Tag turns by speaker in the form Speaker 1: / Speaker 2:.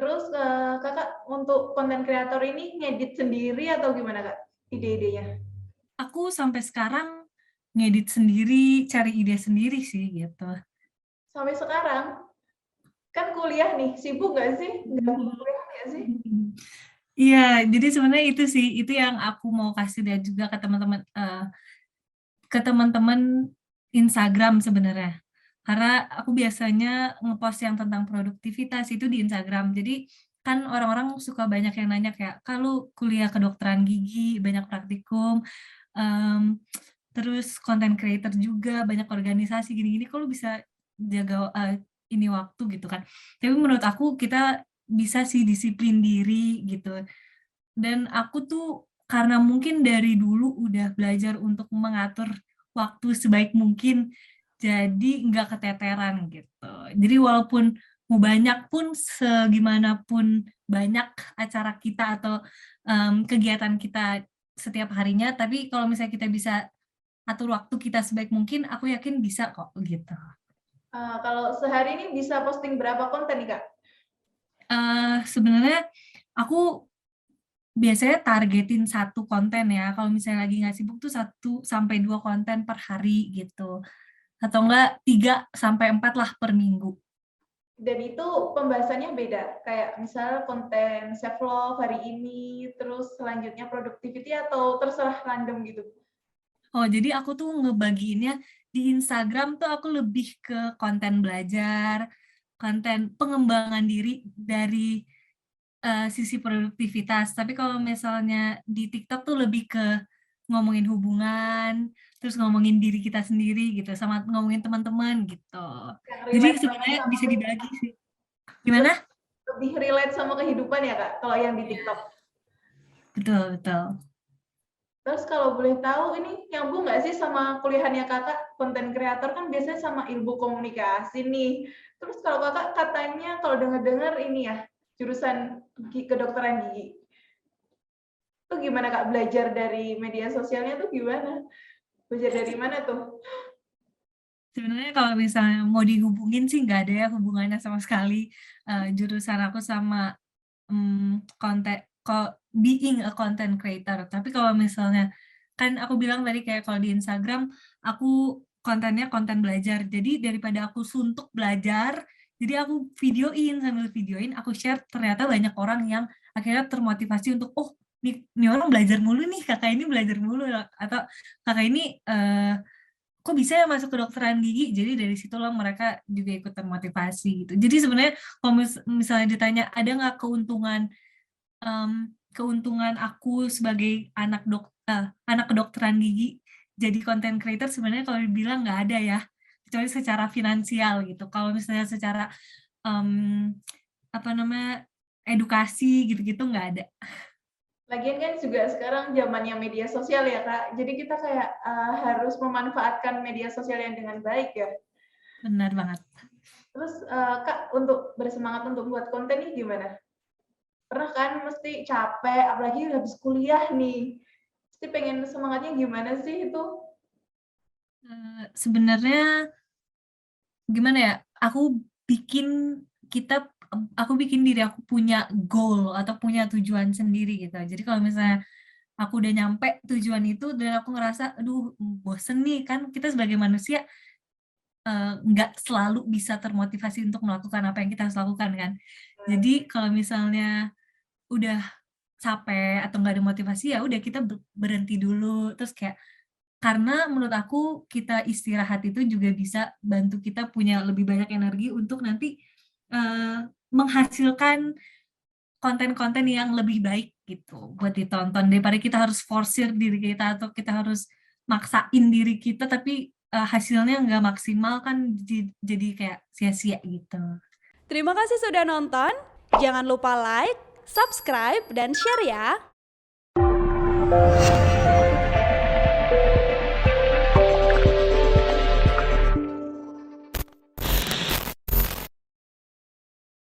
Speaker 1: Terus Kakak untuk konten kreator ini ngedit sendiri atau gimana Kak ide-idenya?
Speaker 2: Aku sampai sekarang ngedit sendiri, cari ide sendiri sih gitu.
Speaker 1: Sampai sekarang? Kan kuliah nih, sibuk nggak sih? Ganggu kuliah nggak sih?
Speaker 2: Iya, jadi sebenarnya itu sih, itu yang aku mau kasih lihat juga ke teman-teman Instagram sebenarnya. Karena aku biasanya ngepost yang tentang produktivitas itu di Instagram. Jadi kan orang-orang suka banyak yang nanya kayak, kalau kuliah kedokteran gigi, banyak praktikum, em, terus content creator juga, banyak organisasi gini-gini, kalau bisa jaga ini waktu gitu kan. Tapi menurut aku kita bisa sih disiplin diri gitu. Dan aku tuh karena mungkin dari dulu udah belajar untuk mengatur waktu sebaik mungkin, jadi nggak keteteran gitu. Jadi walaupun mau banyak pun, segimanapun banyak acara kita atau kegiatan kita setiap harinya, tapi kalau misalnya kita bisa atur waktu kita sebaik mungkin, aku yakin bisa kok gitu.
Speaker 1: Kalau sehari ini bisa posting berapa konten nih Kak?
Speaker 2: Sebenarnya aku biasanya targetin satu konten ya, kalau misalnya lagi nggak sibuk tuh 1 sampai 2 konten per hari gitu. Atau enggak 3 sampai 4 lah per minggu.
Speaker 1: Dan itu pembahasannya beda, kayak misal konten self love hari ini, terus selanjutnya productivity atau terserah random gitu?
Speaker 2: Oh, jadi aku tuh ngebagiinnya di Instagram tuh aku lebih ke konten belajar, konten pengembangan diri dari sisi produktivitas. Tapi kalau misalnya di TikTok tuh lebih ke ngomongin hubungan, terus ngomongin diri kita sendiri gitu, sama ngomongin teman-teman gitu.
Speaker 1: Yang
Speaker 2: Jadi
Speaker 1: relate banget
Speaker 2: sebenarnya
Speaker 1: sama
Speaker 2: bisa dibagi
Speaker 1: kehidupan.
Speaker 2: sih. Gimana?
Speaker 1: Lebih relate sama kehidupan ya Kak, kalau yang di
Speaker 2: Iya,
Speaker 1: TikTok.
Speaker 2: betul, betul.
Speaker 1: Terus kalau boleh tahu ini nyambung nggak sih sama kuliahannya Kakak? Konten kreator kan biasanya sama ilmu komunikasi nih. Terus kalau Kakak katanya kalau dengar-dengar ini ya, jurusan kedokteran gigi. Itu gimana Kak belajar dari media sosialnya tuh gimana? Belajar dari mana tuh?
Speaker 2: Sebenarnya kalau misalnya mau dihubungin sih nggak ada ya hubungannya sama sekali, jurusan aku sama konten being a content creator. Tapi kalau misalnya kan aku bilang tadi kayak kalau di Instagram aku kontennya konten belajar. Jadi daripada aku suntuk belajar, jadi aku videoin, sambil videoin aku share, ternyata banyak orang yang akhirnya termotivasi untuk, "Oh, nih orang belajar mulu nih, Kakak ini belajar mulu," atau, "Kakak ini, kok bisa ya masuk kedokteran gigi?" Jadi dari situlah mereka juga ikut termotivasi gitu. Jadi sebenarnya kalau misalnya ditanya ada nggak keuntungan aku sebagai anak kedokteran gigi jadi content creator, sebenarnya kalau dibilang nggak ada ya, kecuali secara finansial gitu. Kalau misalnya secara um, apa namanya, edukasi gitu-gitu nggak ada.
Speaker 1: Lagian kan juga sekarang zamannya media sosial ya Kak. Jadi kita kayak harus memanfaatkan media sosial yang dengan baik ya.
Speaker 2: Benar banget.
Speaker 1: Terus Kak untuk bersemangat untuk buat konten nih gimana? Pernah kan mesti capek, apalagi habis kuliah nih. Pasti pengen semangatnya gimana sih itu?
Speaker 2: Sebenarnya gimana ya, aku bikin diri aku punya goal atau punya tujuan sendiri gitu. Jadi kalau misalnya aku udah nyampe tujuan itu dan aku ngerasa, aduh bosen nih, kan kita sebagai manusia nggak selalu bisa termotivasi untuk melakukan apa yang kita harus lakukan kan. Jadi kalau misalnya udah capek atau nggak ada motivasi, ya udah kita berhenti dulu, terus kayak karena menurut aku kita istirahat itu juga bisa bantu kita punya lebih banyak energi untuk nanti menghasilkan konten-konten yang lebih baik gitu buat ditonton, daripada kita harus forsir diri kita atau kita harus maksain diri kita tapi hasilnya nggak maksimal, kan jadi kayak sia-sia gitu.
Speaker 3: Terima kasih sudah nonton. Jangan lupa like, subscribe, dan share ya.